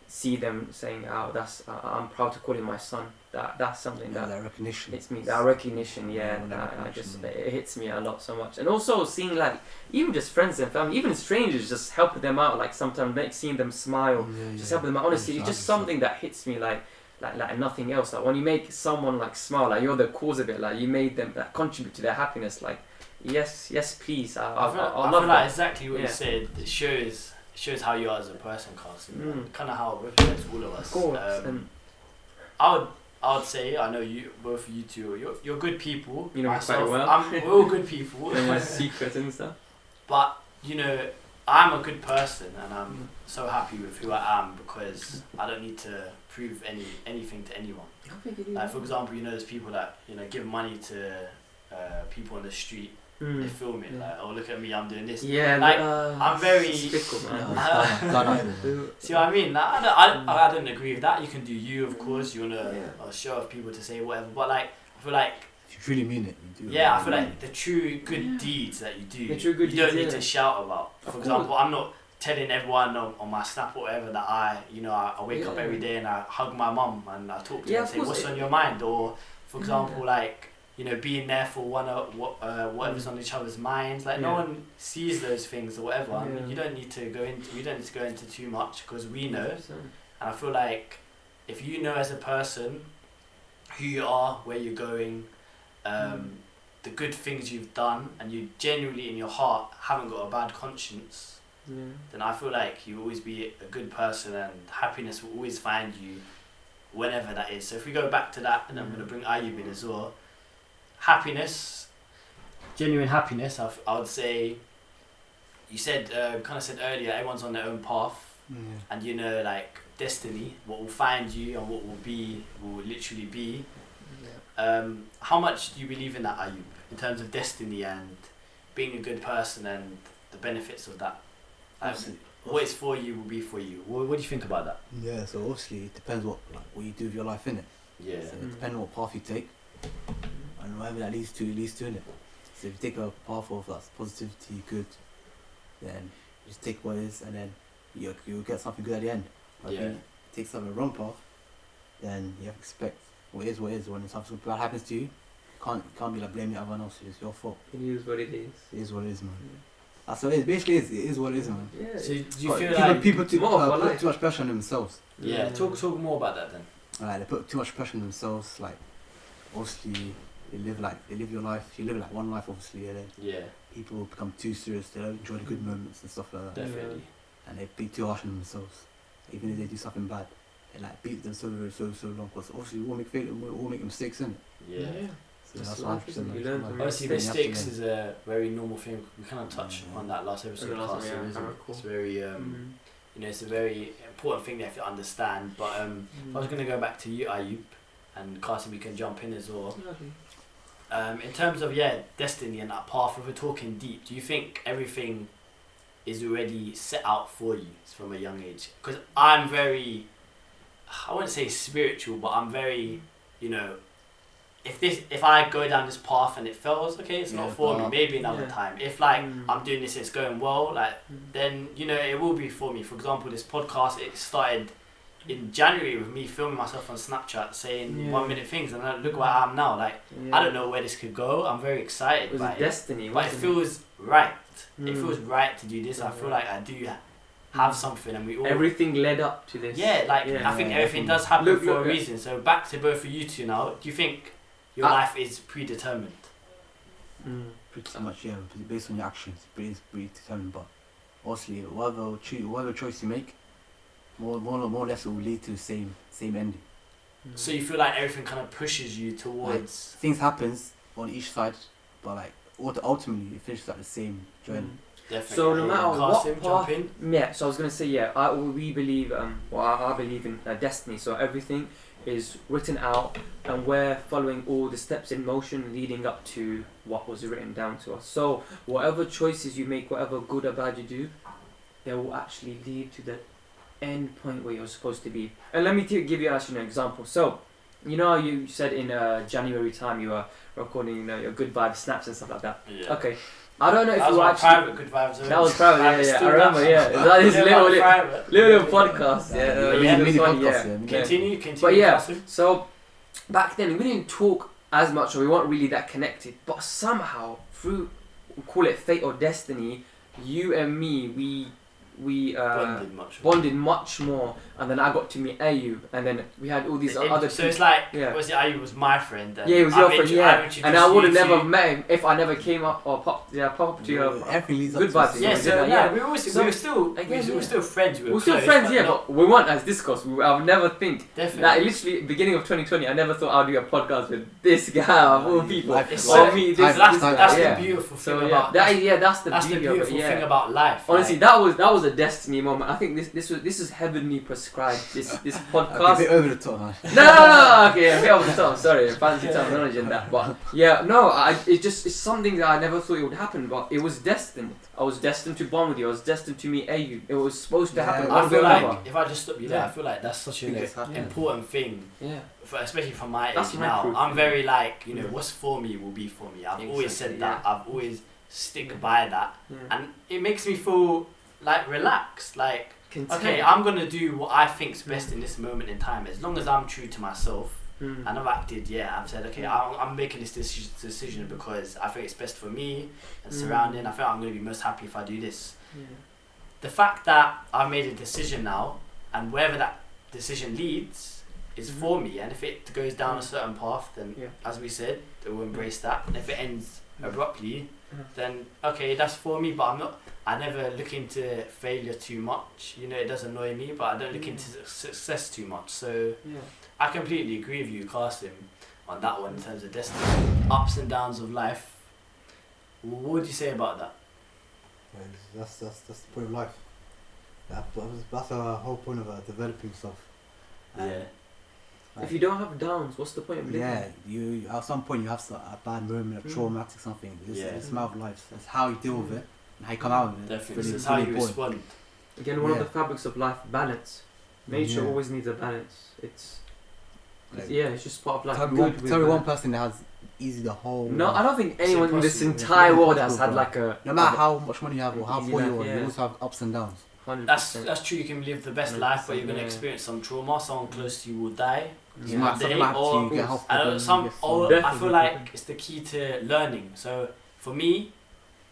see them saying, I'm proud to call him my son. That's something that recognition. It's me. That recognition, it hits me a lot so much. And also seeing like even just friends and family, even strangers, just helping them out. Like sometimes seeing them smile, just helping them out. Honestly, it's just something that hits me like nothing else. Like when you make someone like smile, like you're the cause of it. Like you made them contribute to their happiness. Like yes, please. I love that. Exactly what you said. It shows how you are as a person, Carson. Kind of how it represents all of us. Of course. I would say, I know both of you two, you're good people. You know me quite well. We're all good people. And my secrets and stuff. But, I'm a good person and I'm so happy with who I am because I don't need to prove anything to anyone. I think you do. Like, for example, there's people that, give money to people on the street. They film it, like, look at me, I'm doing this. Yeah, like, I'm very... Fickle, man. See what I mean? Like, I don't agree with that. You can do you, of course. You want to show off people to say whatever. But, like, I feel like... If you really mean it, you do. Yeah, I feel like the true good deeds that you do, you don't need to shout about. For example, I'm not telling everyone on my Snap or whatever that I wake up every day and I hug my mum and I talk to her and say, what's on your mind? Or, for example, like... being there for whatever's on each other's minds. Like no one sees those things or whatever. I mean, we don't need to go into too much because we know. 100%. And I feel like if you know as a person who you are, where you're going, the good things you've done, and you genuinely in your heart haven't got a bad conscience, then I feel like you'll always be a good person and happiness will always find you whenever that is. So if we go back to that, and I'm going to bring Ayub in as well. Happiness, genuine happiness, I would say, you said, kind of said earlier, everyone's on their own path, and like destiny, what will find you and what will literally be. How much do you believe in that, Ayub, in terms of destiny and being a good person and the benefits of that? What is for you will be for you. What do you think about that? Yeah, so obviously it depends what you do with your life, innit? Yeah. So depending on what path you take. And whatever that leads to it. So if you take a path of positivity, good, then you just take what is, and then you'll get something good at the end. But if you take something wrong path, then you have to expect what is. When something bad happens to you, can't be like blaming everyone else. It's your fault. It is what it is. It is what it is, man. That's what it is. Basically, it is what it is, man. Yeah. So do you feel like people put too much pressure on themselves? Yeah. Talk more about that then. They put too much pressure on themselves. Like, obviously. They live your life. You live like one life, obviously, and then people become too serious. They don't enjoy the good moments and stuff like that. Definitely. And they be too harsh on themselves. Even if they do something bad, they like beat themselves so long. Because obviously, we all make mistakes, innit? Yeah. So that's life. Obviously, mistakes is a very normal thing. We kind of touched on that last episode. It's very, it's a very important thing they have to understand. But if I was going to go back to you, Ayub, and Carson, we can jump in as well. In terms of destiny and that path, if we're talking deep, do you think everything is already set out for you from a young age? Because I'm very, I wouldn't say spiritual, but I'm very, if I go down this path and it fails, okay, it's not for me. Maybe another time. If I'm doing this, it's going well, then it will be for me. For example, this podcast, it started in January with me filming myself on Snapchat saying 1 minute things, and look where I am now. I don't know where this could go. I'm very excited. It was destiny, but it feels right. It feels right to do this. I feel like I do have something, and we all everything led up to this. I think everything does happen for a reason. So back to both of you two now. Do you think your life is predetermined? Pretty much, yeah. Based on your actions, it's predetermined. But obviously, whatever choice you make, more or less will lead to the same ending. So you feel like everything kind of pushes you Like, towards... things happens on each side, but like ultimately it finishes at the same journey. Definitely. So no matter what Qasim, path, jump in. yeah. So I was gonna say, we believe, I believe in destiny. So everything is written out, and we're following all the steps in motion leading up to what was written down to us. So whatever choices you make, whatever good or bad you do, they will actually lead to the end point where you're supposed to be. And let me give you actually an example. So, you know, you said in January time you were recording, your good vibe snaps and stuff like that. Yeah. Okay. I don't know if that you was were my private good vibes. That was private, yeah. I remember, yeah. That is little podcast, yeah. Continue. But yeah, Qasim. so back then we didn't talk as much, or we weren't really that connected. But somehow, through, we call it fate or destiny, you and me, we bonded much more, and then I got to meet Ayub, and then we had all these other. So it's like, yeah. was it Ayub was my friend? Yeah, he was your friend. Yeah, and I would have never met him if I never came up or popped up to your good vibes. Yeah, so we were still friends. We were still friends, yeah, but we weren't as discussed. I would never think. Definitely. Like literally, beginning of 2020, I never thought I'd do a podcast with this guy of all people. That's the beautiful thing about. That's the beautiful thing about life. Honestly, that was a destiny moment. I think this is heavenly prescribed. This podcast. A bit over the top, man. No, okay, a bit over the top. Sorry, fancy terminology and that. But yeah, no, it's something that I never thought it would happen, but it was destined. I was destined to bond with you. I was destined to meet Ayub. It was supposed to happen. I feel like if I just stop you there, I feel like that's such an important thing. Yeah. Especially from my That's age my now. proof, I'm very like, what's for me will be for me. I've always said that. I've always stick by that, and it makes me feel like relaxed. Like, content. Okay, I'm gonna do what I think's best in this moment in time. As long as I'm true to myself, and I've acted, I've said, okay, I'm making this decision because I think it's best for me and surrounding. I think I'm gonna be most happy if I do this. The fact that I've made a decision now, and wherever that decision leads is for me, and if it goes down a certain path, then as we said, we'll embrace that. And if it ends abruptly, then okay, that's for me. But I never look into failure too much. It does annoy me, but I don't look into success too much. So I completely agree with you, Qasim, on that one in terms of destiny, ups and downs of life. What would you say about that? That's the point of life. That's the whole point of developing stuff. If you don't have downs, what's the point of living? Yeah, you at some point you have a bad moment, a traumatic something. It's a matter of life. That's how you deal with it and how you come out of it. Definitely, it's how you respond. Again, one of the fabrics of life, balance. Nature always needs a balance. It's just part of life. Tell me one person that has easy the whole. No, I don't think anyone in this entire world has had like a. No matter how much money you have or how poor you are, you always have ups and downs. 100%. That's true. You can live the best life, but you're gonna experience some trauma. Someone close to you will die. You get health problems. I feel like it's the key to learning. So for me,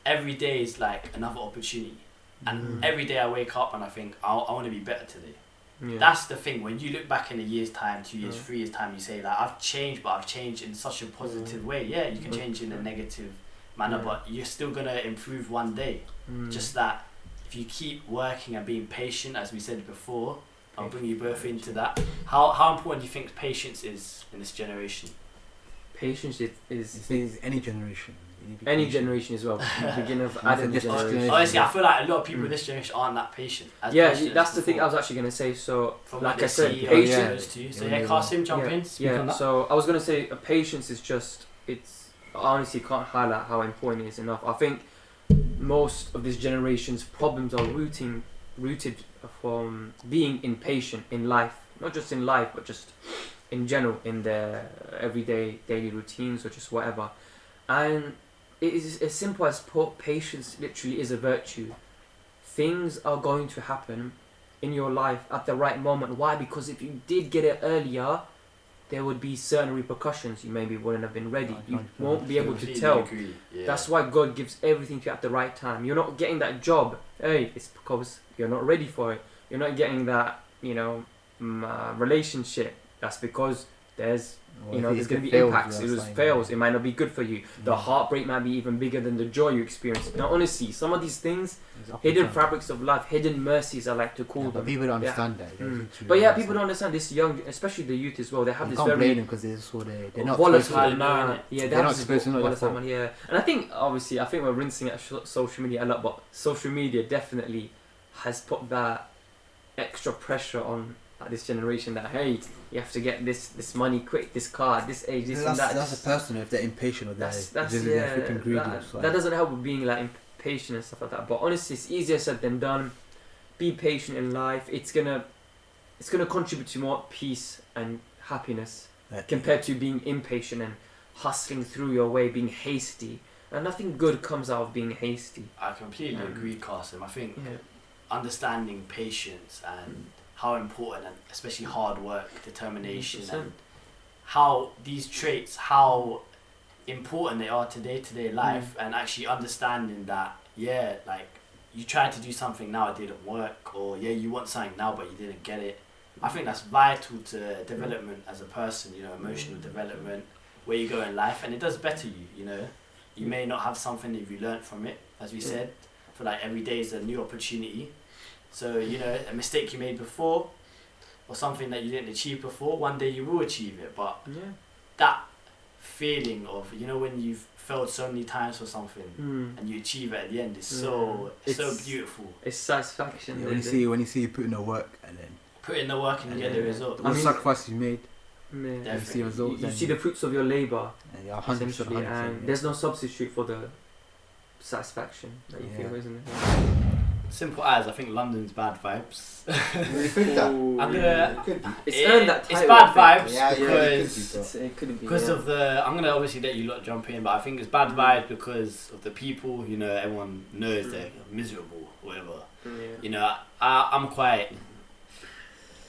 every day is like another opportunity, and every day I wake up and I think I want to be better today. That's the thing. When you look back in a year's time, 2 years, 3 years time, you say like I've changed, but I've changed in such a positive way. Yeah, you can change in a negative manner, but you're still gonna improve one day. Just that. If you keep working and being patient, as we said before, I'll bring you both into that. How important do you think patience is in this generation? Patience is any generation. Any generation as well. Beginning of Adam generation. Honestly, I feel like a lot of people in this generation aren't that patient. That's the thing I was actually going to say. So, from like I said, patience. So Qasim, jump in. So I was going to say, patience is just, I honestly can't highlight how important it is enough. I think most of this generation's problems are rooted from being impatient in life, not just in life, but just in general, in their everyday daily routines or just whatever. And it is as simple as patience literally is a virtue. Things are going to happen in your life at the right moment. Why? Because if you did get it earlier, there would be certain repercussions. You maybe wouldn't have been ready. You won't be able to tell. That's why God gives everything to you at the right time. You're not getting that job. It's because you're not ready for it. You're not getting that, relationship. That's because there's Or you know, if there's it going to be fails, impacts. you're It was saying, fails. It might not be good for you. The Yeah. heartbreak might be even bigger than the joy you experience. Now, honestly, some of these things, It's up and hidden down. fabrics of life, hidden mercies, I like to call Yeah, them. but people don't understand that. But yeah, people don't understand this young, especially the youth as well. They have You this can't blame very them because they're not volatile exposed to it. man. Yeah, they They're have not this exposed to it, not their volatile fault. man. Yeah, and I think obviously, I think we're rinsing at social media a lot, but social media definitely has put that extra pressure on this generation that hey, you have to get this money quick, this car, this age, this and that. That's a person if they're impatient or they're flipping greedy. That doesn't help with being like impatient and stuff like that. But honestly, it's easier said than done. Be patient in life. It's gonna contribute to more peace and happiness compared to being impatient and hustling through your way, being hasty. And nothing good comes out of being hasty. I completely agree, Qasim. I think Yeah. understanding patience and how important, and especially hard work, determination, 100%. and how these traits, how important they are to day-to-day life, and actually understanding that, yeah, like you tried to do something now, it didn't work, or yeah, you want something now, but you didn't get it. I think that's vital to development as a person, you know, emotional development, where you go in life, and it does better you, you know. You may not have something if you learnt from it, as we said. For like every day is a new opportunity. So, you know, a mistake you made before or something that you didn't achieve before, one day you will achieve it. But that feeling of, you know, when you've failed so many times for something and you achieve it at the end is so beautiful. It's satisfaction. Yeah, when you see you put in the work and then Put in the work and you get the result. all the sacrifices you made, Yeah. you see results. You see the fruits of your labour, yeah, 100%, essentially, 100%, and yeah. there's no substitute for the satisfaction that you feel, isn't it? Simple as, I think London's bad vibes. You think that? Ooh, I'm yeah. gonna. It's earned that title. It's bad I think. vibes Yeah, because It couldn't be. because of the. I'm gonna obviously let you lot jump in, but I think it's bad vibes because of the people. You know, everyone knows they're miserable, whatever. You know, I'm quite.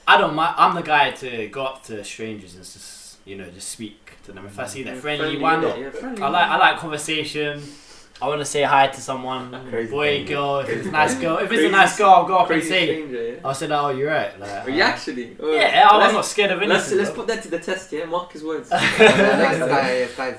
I don't mind. I'm the guy to go up to strangers and just, you know, just speak to them. If I see they're friendly, why not? Yeah, friendly. I like conversation. I want to say hi to someone, Crazy boy, thing, girl. If it's a crazy nice thing. girl, if it's a nice girl, I'll go up and Crazy say. stranger, yeah. I'll say, "Oh, you're right." Like, But you actually. yeah, I'm not scared of anything. Let's put that to the test, yeah. Mark his words. This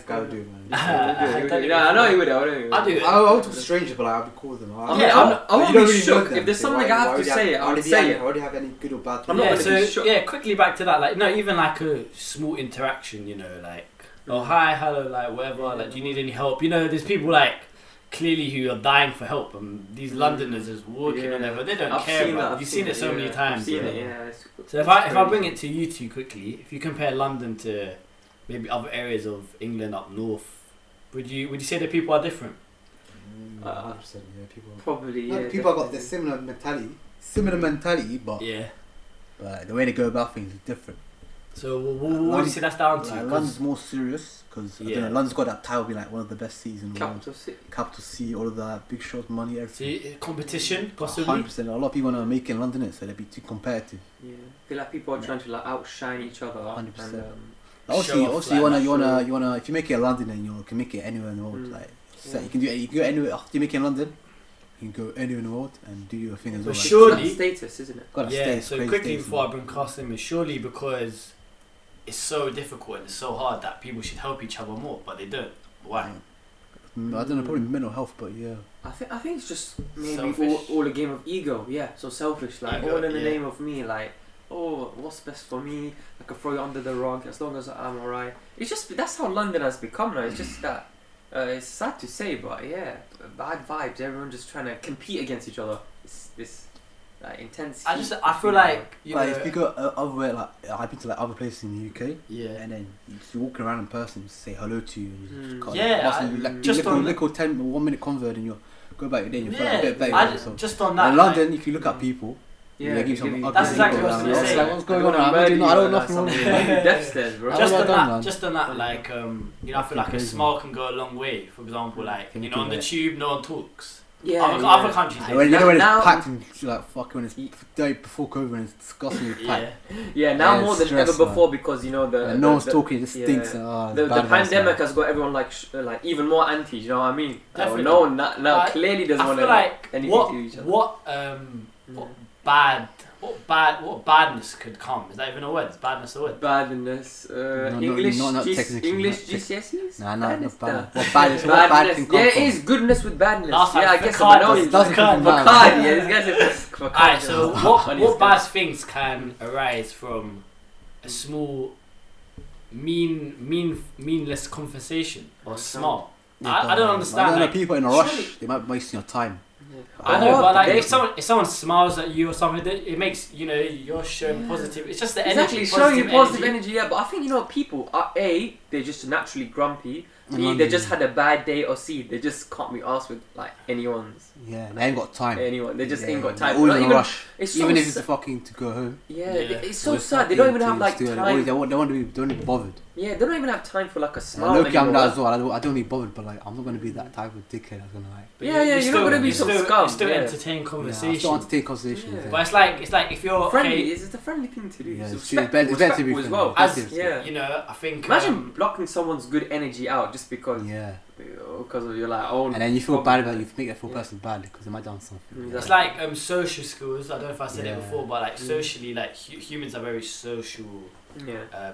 guy would do, man. I know he would. I do it. I would talk to strangers, but like, I'll be cool with them. I Yeah, won't be shook. If there's something I have to say, I would say it. I already have any good or bad I'm things. not Yeah, gonna so be shook. yeah, quickly back to that. Like, no, even like a small interaction. You know, like, oh hi, hello, like whatever. Like, do you need any help? You know, there's people like clearly who are dying for help, and these Londoners is walking and whatever. They don't care. Bro. You've seen it so many times. I've seen yeah. it, yeah. So if I bring it to you two quickly, if you compare London to maybe other areas of England up north, would you say that people are different? 100%, yeah, people. Probably, No, yeah. people have got the similar mentality, but Yeah. the way they go about things is different. So what do you say that's down to? Like, 'Cause- London's more serious because London's got that title, be like one of the best cities in the world. Capital city, all of that big shows, money, everything. See, competition possibly. 100%. A lot of people want to make it in London, so they'd be too competitive. Yeah, I feel like people are trying to like outshine each other. 100%. And, Obviously, off, you like, wanna. If you make it in London, then you can make it anywhere in the world. Like, so you can do. You can go anywhere. After you make it in London, you can go anywhere in the world and do your thing as well. But Like, surely- it's status, isn't it? got a Yeah. status, So crazy quickly status, before I man. bring Qasim in, surely because it's so difficult and it's so hard that people should help each other more, but they don't. Why? I don't know, probably mental health, but yeah. I think it's just maybe Selfish. all a game of ego. Yeah, so selfish. Like Ego, all in the yeah. name of me. Like, oh, what's best for me? I can throw it under the rug as long as I'm alright. It's just that's how London has become now. It's just that it's sad to say, but yeah, bad vibes. Everyone just trying to compete against each other. It's this intense. I feel heat, like you Like know. if you go other like I've been to like other places in the UK, Yeah. and then you just walk around in person, say hello to you, and you just cut Yeah, pass I- you, like, just little, on- little 1 minute convert, and you go back your day, and you feel like a bit better. I So. just on that. In London, if you look at people, Yeah, they give you some ugly That's exactly people what I was around. gonna It's say. like, what's going on? I don't know nothing wrong with you. Death stares, bro. Just Well on done, that, man. just on that, like you know, I feel like a Crazy. smile can go a long way. For example, like Can you you know, on do the that? tube, no one talks. Yeah, Other countries, And when you know when it's Now- packed and like fuck when it's day before COVID and it's disgustingly packed. Yeah, now Yeah, more than stress, ever before man. because you know And no one's talking, it just stinks. yeah. And, The bad vibes, pandemic man. has got everyone like even more anti. You know what I mean? Definitely. No one now I- clearly doesn't I want feel to like anything what to each other. what bad what badness could come? Is that even a word? Is badness a word? Badness. English. English GCSEs. Nah, not bad. What bad thing Yeah, it is goodness with badness. Last time I guess Bacardi. Bacardi. Yeah, this guy's a Alright, so what bad things can arise from a small, meaningless conversation or small? I don't understand. Like, people in a rush, they might be wasting your time. I know, but like if someone smiles at you or something, it makes you're showing positive. It's just the energy. Exactly, showing you positive energy. Yeah, but I think people are they're just naturally grumpy. B, they just had a bad day, or C, they just can't be asked with like anyone's. Yeah, they ain't got time. They just ain't got time. Always in a rush. It's even if it's fucking to go home. Yeah, it's so sad. They don't even have like time. They want to be bothered. Yeah, they don't even have time for like a smile. Look, I'm that as well. I don't be bothered, but like I'm not gonna be that type of dickhead that's gonna like. You're not gonna be some scum. You still entertain conversation. Still entertain conversation. Yeah. But it's like if you're friendly, it's a friendly thing to do. Yeah, it's better to be as well. I think imagine blocking someone's good energy out just because. Yeah. Because of your like own. And then you feel bad about you make that full person bad because they might done something. It's like social skills. I don't know if I said it before, but like socially, like humans are very social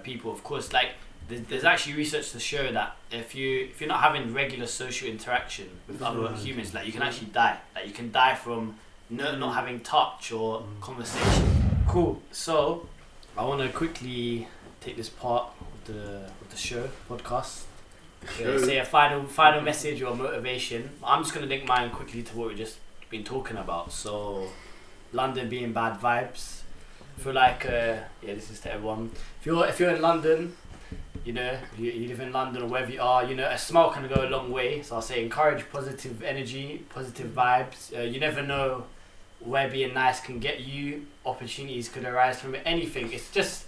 people. Of course, like there's actually research to show that if you're not having regular social interaction with other humans, like you can actually die. Like you can die from not having touch or conversation. Cool. So I want to quickly take this part of the show podcast. Say a final message or motivation. I'm just gonna link mine quickly to what we've just been talking about. So, London being bad vibes. I feel like this is to everyone. If you're in London, you live in London or wherever you are, a smile can go a long way. So I'll say encourage positive energy, positive vibes. You never know where being nice can get you. Opportunities could arise from it. Anything. It's just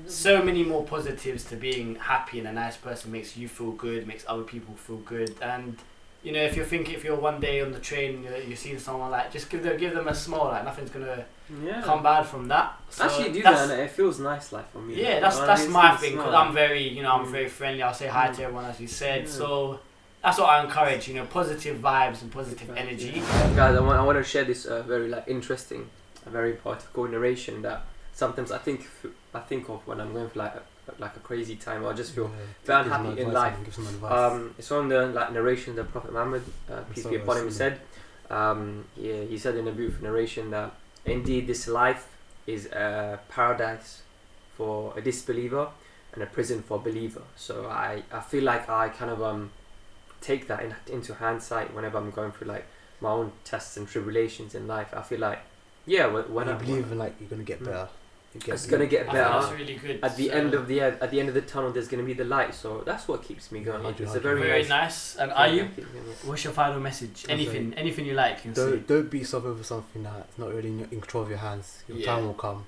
so many more positives to being happy, and a nice person makes you feel good, makes other people feel good. And if you're one day on the train, you're seeing someone, like just give them a smile, like nothing's gonna come bad from that. So actually do that, and it feels nice, like for me. Yeah, that's my thing, because I'm very I'm very friendly. I'll say hi to everyone, as you said. So that's what I encourage, positive vibes and positive energy. Guys, I want to share this very like interesting, very poetical narration that sometimes I think of when I'm going for like a crazy time, or I just feel very unhappy in life. It's on the like narration that Prophet Muhammad, peace be upon him, said. He said in a beautiful narration that indeed this life is a paradise for a disbeliever and a prison for a believer. So I feel like I kind of take that into hindsight whenever I'm going through like my own tests and tribulations in life. I feel like when I believe like you're gonna get better. It's gonna get better. That's really good. At the end of the tunnel, there's gonna be the light. So that's what keeps me going. It's a very nice. And are you? What's your final message? Anything you like. Don't beat yourself over something that's not really in control of your hands. Your time will come.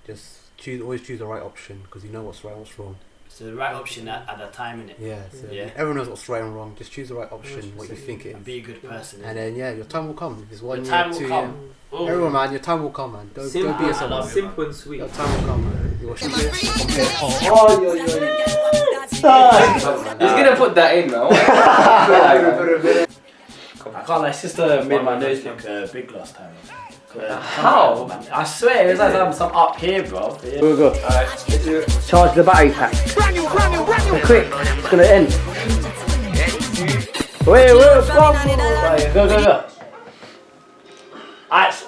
Just always choose the right option, because you know what's right and what's wrong. So the right option at the time, innit? Yeah. Everyone knows what's right and wrong. Just choose the right option, what you think it is. And be a good person. And then your time will come. If it's 1 year, time 2 will years. come. Everyone, man, your time will come, man. Don't be yourself. Simple and sweet. Your time will come, man. He's gonna put that in now. I can't lie, sister made my nose look big last time. How? I swear, it's like some up here, bro. Go. Alright, charge the battery pack. Quick, it's gonna end. Wait, go. Alright,